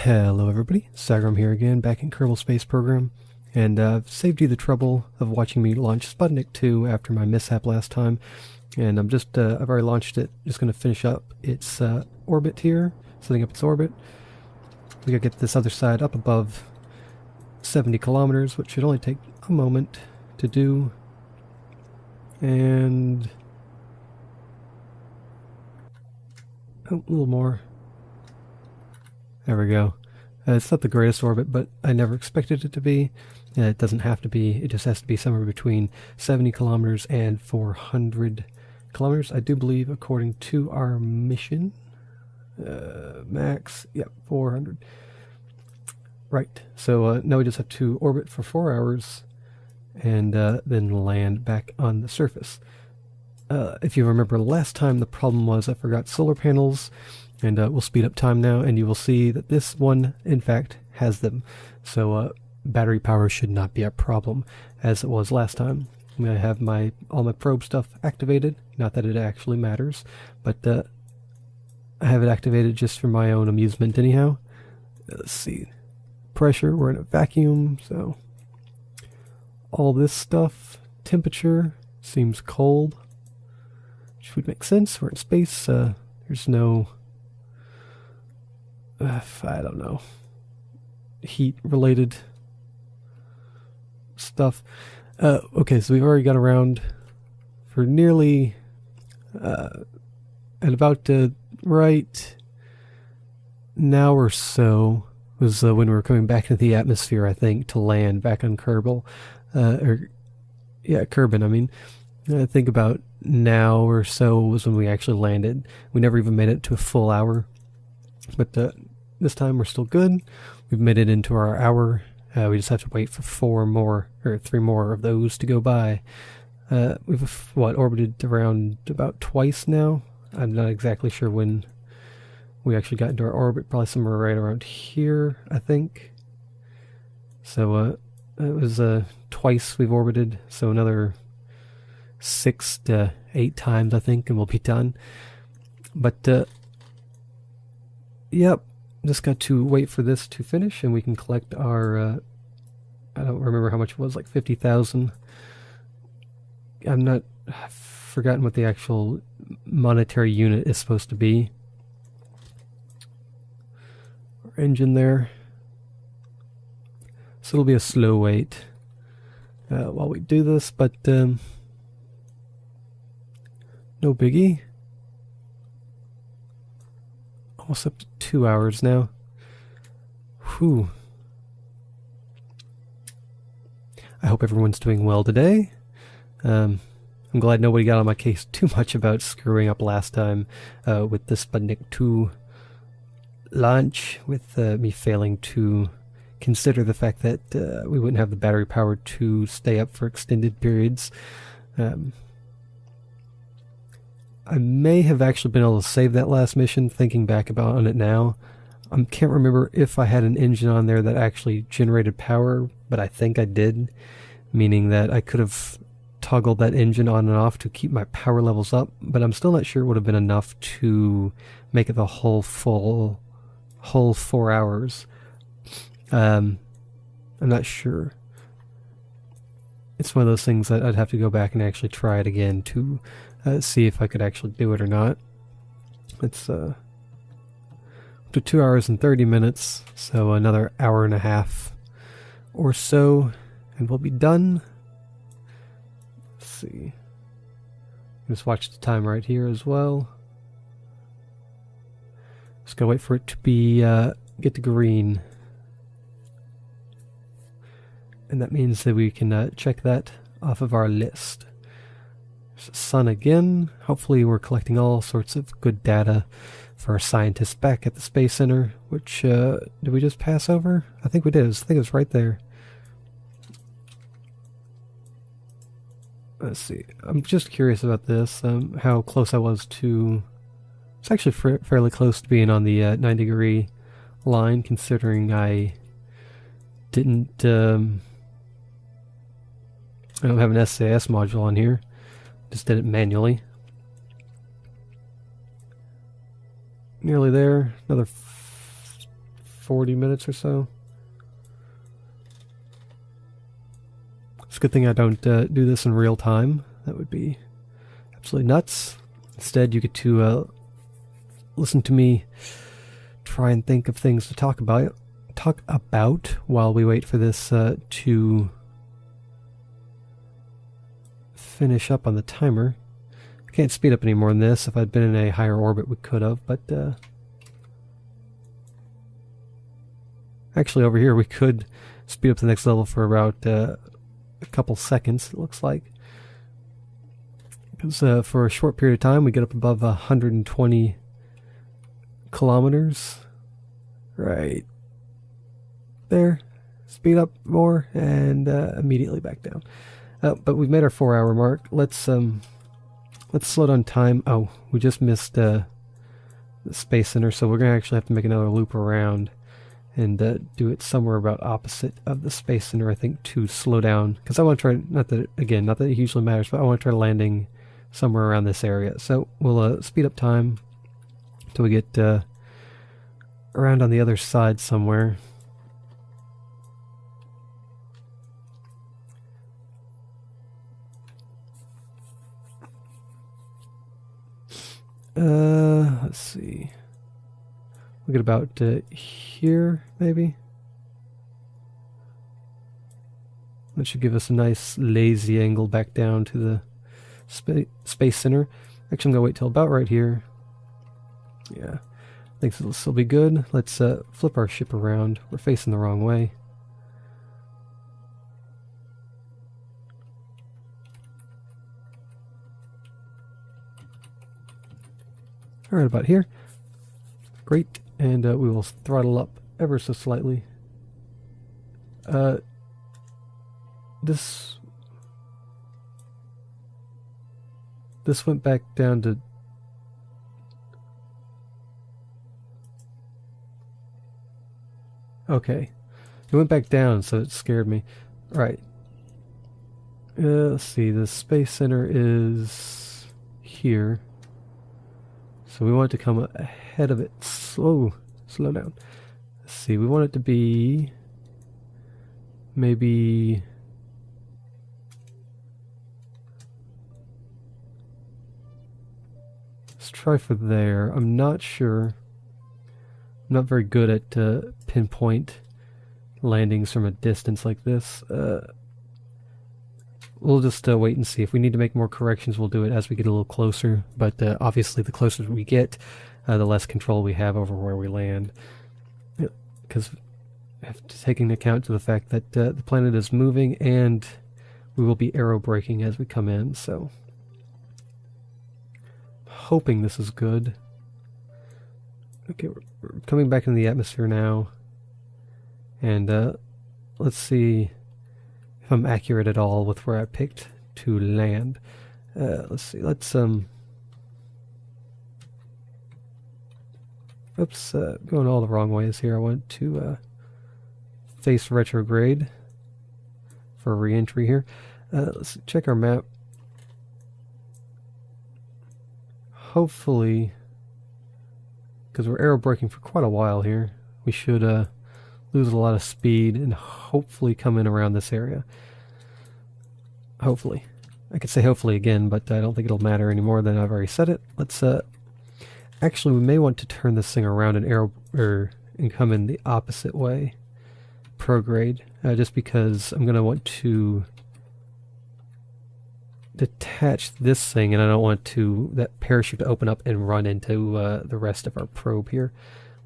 Hello everybody, Zagrom here again, back in Kerbal Space Program, and I've saved you the trouble of watching me launch Sputnik 2 after my mishap last time, and I've already launched it, just going to finish up its orbit here, setting up its orbit. We gotta get this other side up above 70 kilometers, which should only take a moment to do, and a little more. There we go. It's not the greatest orbit, but I never expected it to be. It doesn't have to be. It just has to be somewhere between 70 kilometers and 400 kilometers. I do believe, according to our mission, max, yep, 400. Right. So now we just have to orbit for 4 hours and then land back on the surface. If you remember last time, the problem was I forgot solar panels. And we'll speed up time now, and you will see that this one, in fact, has them. So battery power should not be a problem, as it was last time. I'm going to have all my probe stuff activated. Not that it actually matters, but I have it activated just for my own amusement anyhow. Let's see. Pressure, we're in a vacuum, so all this stuff. Temperature seems cold, which would make sense. We're in space. There's no... I don't know, heat related stuff. Okay, so we've already got around for nearly at about right now or so was when we were coming back into the atmosphere, I think, to land back on Kerbal, Kerbin. I mean, I think about now or so was when we actually landed. We never even made it to a full hour, but this time we're still good. We've made it into our hour. We just have to wait for 3 more of those to go by. We've orbited around about twice now. I'm not exactly sure when we actually got into our orbit. Probably somewhere right around here, I think. So it was twice we've orbited. So another 6 to 8 times, I think, and we'll be done. But yep. Just got to wait for this to finish, and we can collect our, I don't remember how much it was, like 50,000. I've forgotten what the actual monetary unit is supposed to be. Our engine there. So it'll be a slow wait while we do this, but no biggie. Almost up to 2 hours now. Whew. I hope everyone's doing well today. I'm glad nobody got on my case too much about screwing up last time with the Sputnik 2 launch, with me failing to consider the fact that we wouldn't have the battery power to stay up for extended periods. I may have actually been able to save that last mission, thinking back on it now. I can't remember if I had an engine on there that actually generated power, but I think I did, meaning that I could have toggled that engine on and off to keep my power levels up, but I'm still not sure it would have been enough to make it the whole 4 hours. I'm not sure. It's one of those things that I'd have to go back and actually try it again to see if I could actually do it or not. It's up to 2 hours and 30 minutes, so another hour and a half or so, and we'll be done. Let's see. Just watch the time right here as well. Just gotta wait for it to be get to green, and that means that we can check that off of our list. Sun again. Hopefully we're collecting all sorts of good data for our scientists back at the Space Center, which, did we just pass over? I think we did. I think it was right there. Let's see. I'm just curious about this, how close I was to... It's actually fairly close to being on the 9-degree line, considering I didn't... I don't have an SAS module on here. Just did it manually. Nearly there. Another 40 minutes or so. It's a good thing I don't do this in real time. That would be absolutely nuts. Instead, you get to listen to me try and think of things to talk about while we wait for this to finish up on the timer. I can't speed up any more than this. If I'd been in a higher orbit, we could have, but actually over here we could speed up the next level for about a couple seconds, it looks like. Because for a short period of time we get up above 120 kilometers. Right there. Speed up more and immediately back down. But we've made our 4-hour mark. Let's slow down time. Oh, we just missed the Space Center, so we're gonna actually have to make another loop around and do it somewhere about opposite of the Space Center, I think, to slow down. Because I want to try, not that it hugely matters, but I want to try landing somewhere around this area. So we'll speed up time till we get around on the other side somewhere. Let's see. We'll get about here, maybe. That should give us a nice lazy angle back down to the Space Center. Actually, I'm going to wait till about right here. Yeah, I think this will be good. Let's flip our ship around. We're facing the wrong way. Alright, about here. Great. And we will throttle up ever so slightly. This went back down to... Okay. It went back down, so it scared me. Right. Let's see, the Space Center is here. So we want it to come ahead of it. Slow down. Let's see, we want it to be maybe let's try for there. I'm not sure. I'm not very good at pinpoint landings from a distance like this. We'll just wait and see. If we need to make more corrections, we'll do it as we get a little closer. But obviously, the closer we get, the less control we have over where we land. Because we have to take into account to the fact that the planet is moving, and we will be aero braking as we come in. So, I'm hoping this is good. Okay, we're coming back into the atmosphere now, and let's see if I'm accurate at all with where I picked to land. Let's see, let's oops, going all the wrong ways here. I want to face retrograde for re-entry here. Let's check our map. Hopefully, because we're aero braking for quite a while here, we should lose a lot of speed and hopefully come in around this area. Hopefully. I could say hopefully again, but I don't think it'll matter any more than I've already said it. Let's actually, we may want to turn this thing around and come in the opposite way. Prograde, just because I'm going to want to detach this thing, and I don't want that parachute to open up and run into the rest of our probe here.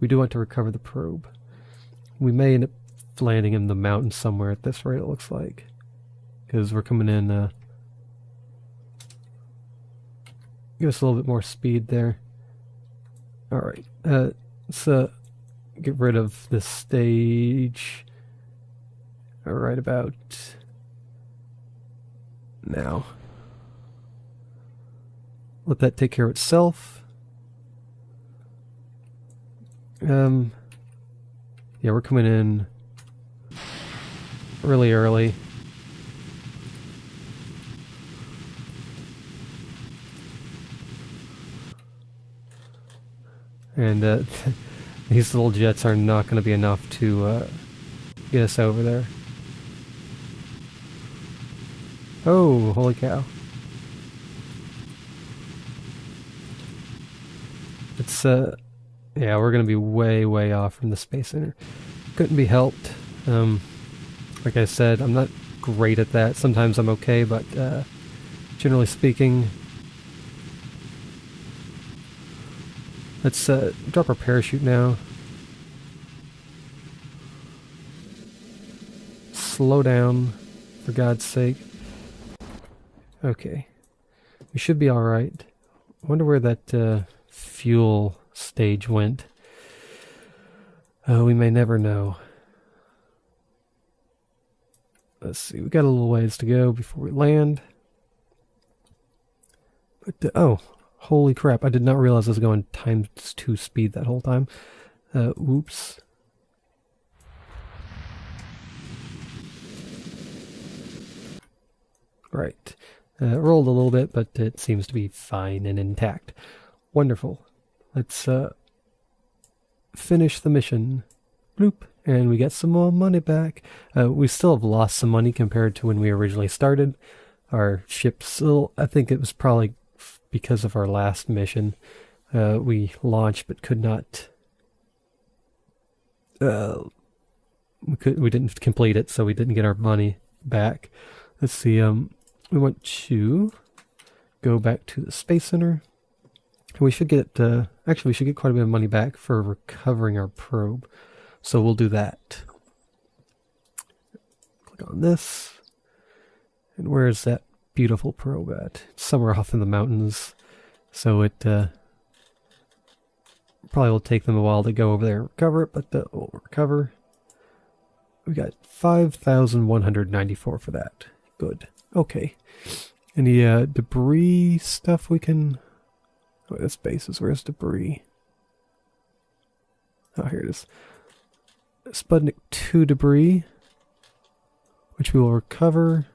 We do want to recover the probe. We may end up landing in the mountain somewhere at this rate, it looks like. Because we're coming in, give us a little bit more speed there. Alright, let's get rid of this stage right about now. Let that take care of itself. Yeah, we're coming in really early. And These little jets are not going to be enough to get us over there. Oh, holy cow. It's, yeah, we're going to be way, way off from the Space Center. Couldn't be helped. Like I said, I'm not great at that. Sometimes I'm okay, but generally speaking... Let's drop our parachute now. Slow down, for God's sake. Okay. We should be alright. I wonder where that fuel stage went. We may never know. Let's see, we got a little ways to go before we land. But, oh, holy crap, I did not realize I was going ×2 speed that whole time. Whoops. Right. Rolled a little bit, but it seems to be fine and intact. Wonderful. Let's finish the mission. Bloop. And we get some more money back. We still have lost some money compared to when we originally started. Our ship still, I think it was probably because of our last mission. We launched but could not... we didn't complete it, so we didn't get our money back. Let's see, we want to go back to the Space Center. We should get, actually we should get quite a bit of money back for recovering our probe. So we'll do that. Click on this. And where is that beautiful probe at? It's somewhere off in the mountains. So it probably will take them a while to go over there and recover it, but we'll recover. We got 5,194 for that. Good. Okay. Any debris stuff we can... Oh, this base is where's debris? Oh, here it is. Sputnik 2 debris, which we will recover.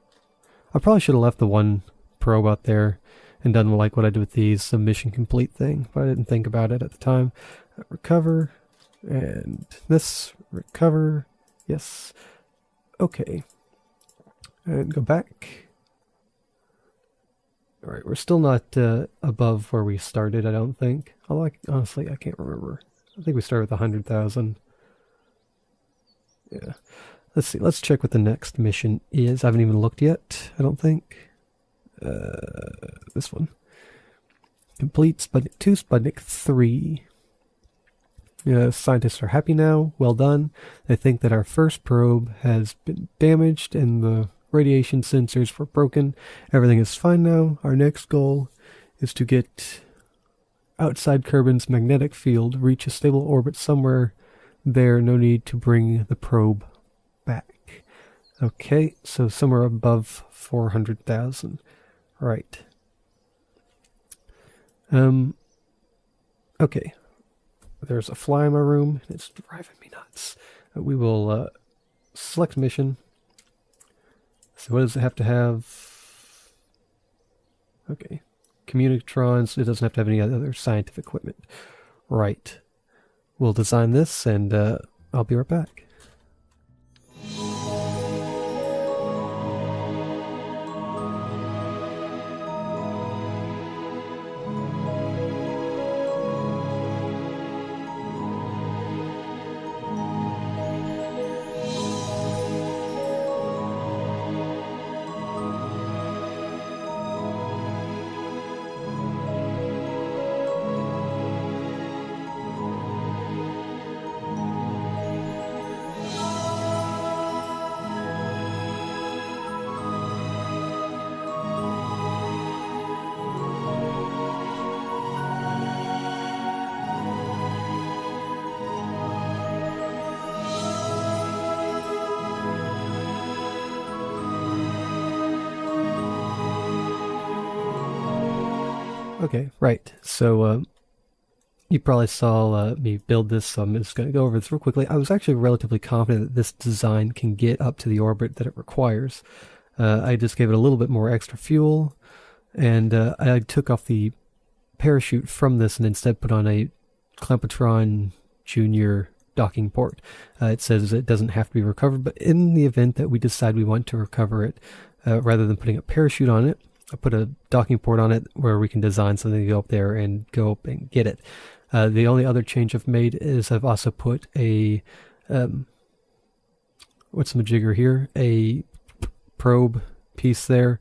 I probably should have left the one probe out there and done like what I did with these, the mission complete thing, but I didn't think about it at the time. Recover, and this, recover, yes. Okay. And go back. Alright, we're still not above where we started, I don't think. Although, honestly, I can't remember. I think we started with 100,000. Yeah. Let's see, let's check what the next mission is. I haven't even looked yet, I don't think. This one. Complete Sputnik 2, Sputnik 3. Scientists are happy now. Well done. They think that our first probe has been damaged and the radiation sensors were broken. Everything is fine now. Our next goal is to get outside Kerbin's magnetic field, reach a stable orbit somewhere there. No need to bring the probe back. Okay, so somewhere above 400,000. Right. Okay. There's a fly in my room, and it's driving me nuts. We will select mission. So what does it have to have? Okay. Communitrons. It doesn't have to have any other scientific equipment. Right. We'll design this, and I'll be right back. Okay, right. So you probably saw me build this, so I'm just going to go over this real quickly. I was actually relatively confident that this design can get up to the orbit that it requires. I just gave it a little bit more extra fuel, and I took off the parachute from this and instead put on a Clampotron junior docking port. It says it doesn't have to be recovered, but in the event that we decide we want to recover it, rather than putting a parachute on it, I put a docking port on it where we can design something to go up there and go up and get it. The only other change I've made is I've also put a what's the jigger here? A probe piece there,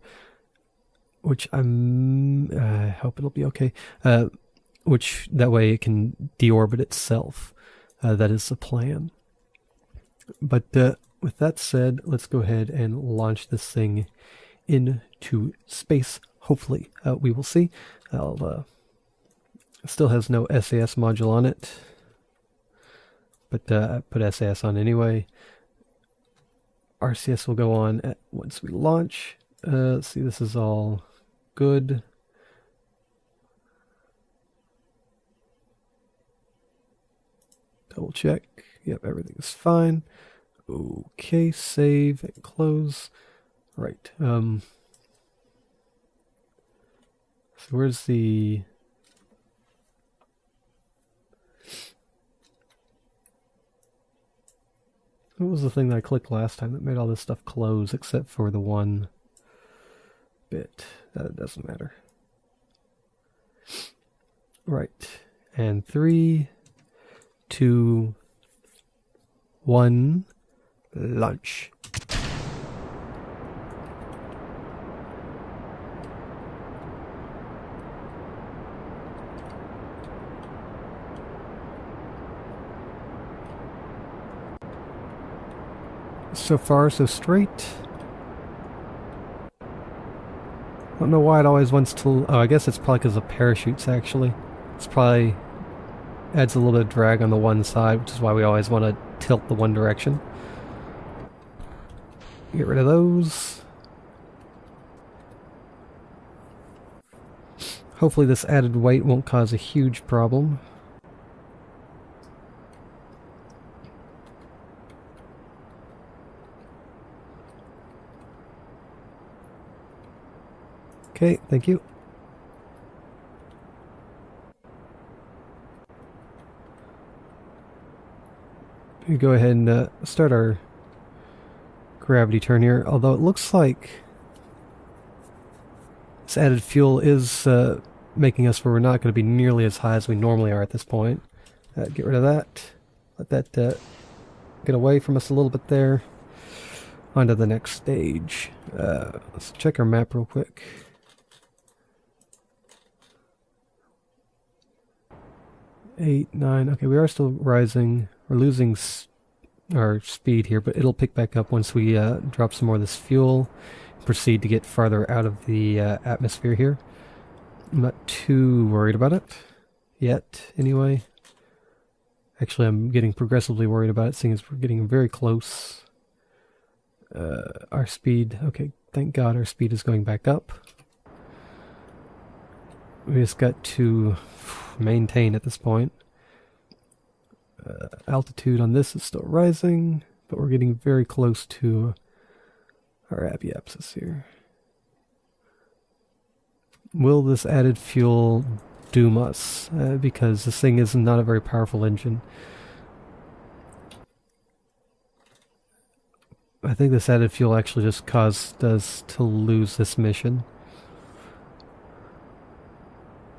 which I hope it'll be okay. Which that way it can deorbit itself. That is the plan. But with that said, let's go ahead and launch this thing into space. Hopefully, we will see. Still has no SAS module on it, but I put SAS on anyway. RCS will go on once we launch. Let's see, this is all good. Double check. Yep, everything is fine. Okay, save and close. Right. So where's the... What was the thing that I clicked last time that made all this stuff close except for the one bit? That doesn't matter. Right. And 3, 2, 1, launch. So far, so straight. I don't know why it always wants to... Oh, I guess it's probably because of parachutes, actually. It's probably... adds a little bit of drag on the one side, which is why we always want to tilt the one direction. Get rid of those. Hopefully this added weight won't cause a huge problem. Okay, thank you. We go ahead and start our gravity turn here, although it looks like this added fuel is making us where we're not going to be nearly as high as we normally are at this point. Get rid of that. Let that get away from us a little bit there. On to the next stage. Let's check our map real quick. Eight, 9. Okay, we are still rising. We're losing our speed here, but it'll pick back up once we drop some more of this fuel. Proceed to get farther out of the atmosphere here. I'm not too worried about it yet, anyway. Actually, I'm getting progressively worried about it, seeing as we're getting very close. Our speed, okay, thank God our speed is going back up. We just got to maintain at this point. Altitude on this is still rising, but we're getting very close to our abiapsis here. Will this added fuel doom us? Because this thing is not a very powerful engine. I think this added fuel actually just caused us to lose this mission.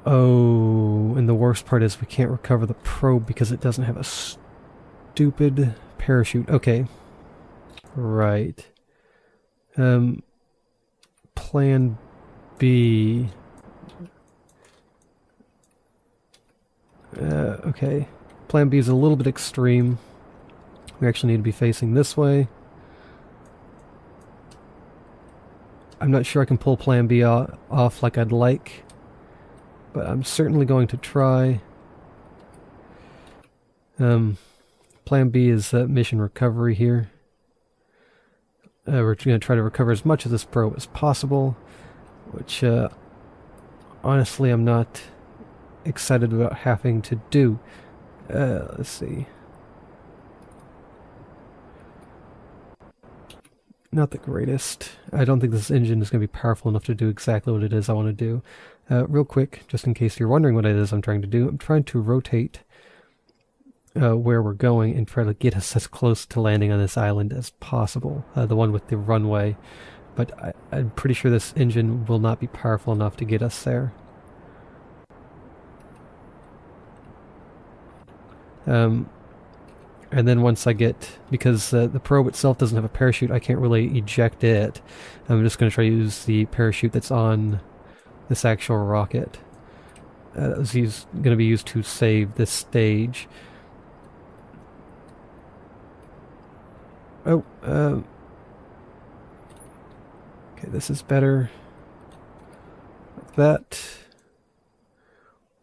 Oh, and the worst part is we can't recover the probe because it doesn't have a stupid parachute. Okay. Right. Plan B. Okay. Plan B is a little bit extreme. We actually need to be facing this way. I'm not sure I can pull Plan B off like I'd like, but I'm certainly going to try. Plan B is mission recovery here. We're going to try to recover as much of this probe as possible, which honestly I'm not excited about having to do. Let's see. Not the greatest. I don't think this engine is going to be powerful enough to do exactly what it is I want to do. Real quick, just in case you're wondering what it is I'm trying to do, I'm trying to rotate where we're going and try to get us as close to landing on this island as possible, the one with the runway. But I'm pretty sure this engine will not be powerful enough to get us there. And then once I get, because the probe itself doesn't have a parachute, I can't really eject it. I'm just going to try to use the parachute that's on this actual rocket. This is going to be used to save this stage. Oh, okay, this is better. Like that.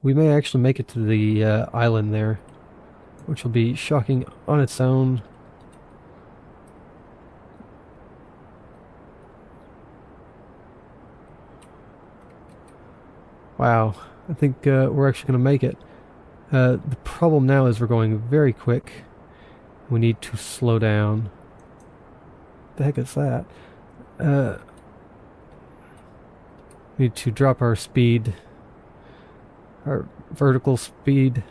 We may actually make it to the island there, which will be shocking on its own. Wow, I think we're actually going to make it. The problem now is we're going very quick. We need to slow down. What the heck is that? We need to drop our speed, our vertical speed.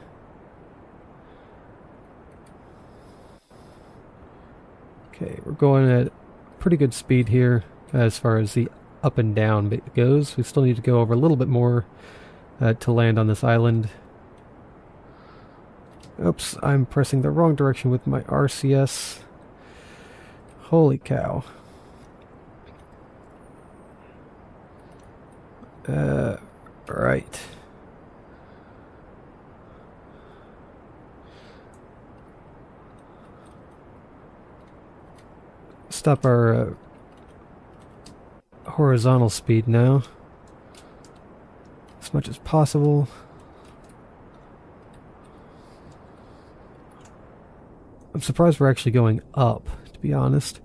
Okay, we're going at pretty good speed here as far as the up and down bit goes. We still need to go over a little bit more to land on this island. Oops, I'm pressing the wrong direction with my RCS. Holy cow. Right. Stop our horizontal speed now as much as possible. I'm surprised we're actually going up, to be honest.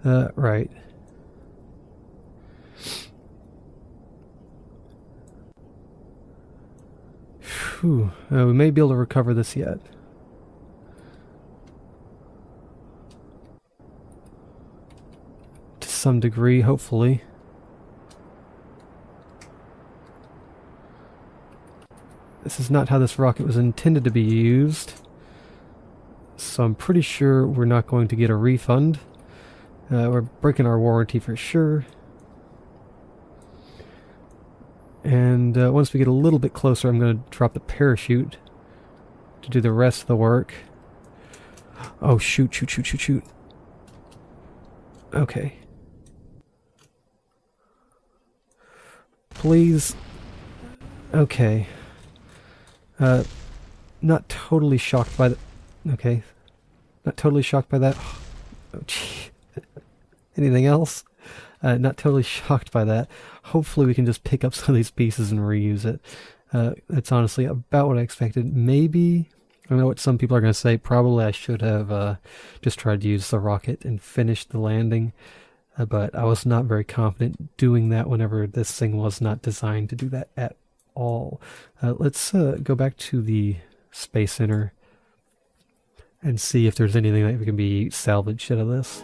Right. Whew. We may be able to recover this yet. To some degree, hopefully. This is not how this rocket was intended to be used. So I'm pretty sure we're not going to get a refund. We're breaking our warranty for sure. And once we get a little bit closer, I'm going to drop the parachute to do the rest of the work. Oh, shoot. Okay. Please. Okay. Not totally shocked by the... Okay. Not totally shocked by that. Oh, gee. Anything else? Not totally shocked by that. Hopefully we can just pick up some of these pieces and reuse it. That's honestly about what I expected. Maybe, I know what some people are going to say, probably I should have just tried to use the rocket and finish the landing. But I was not very confident doing that whenever this thing was not designed to do that at all. Let's go back to the Space Center and see if there's anything that can be salvaged out of this.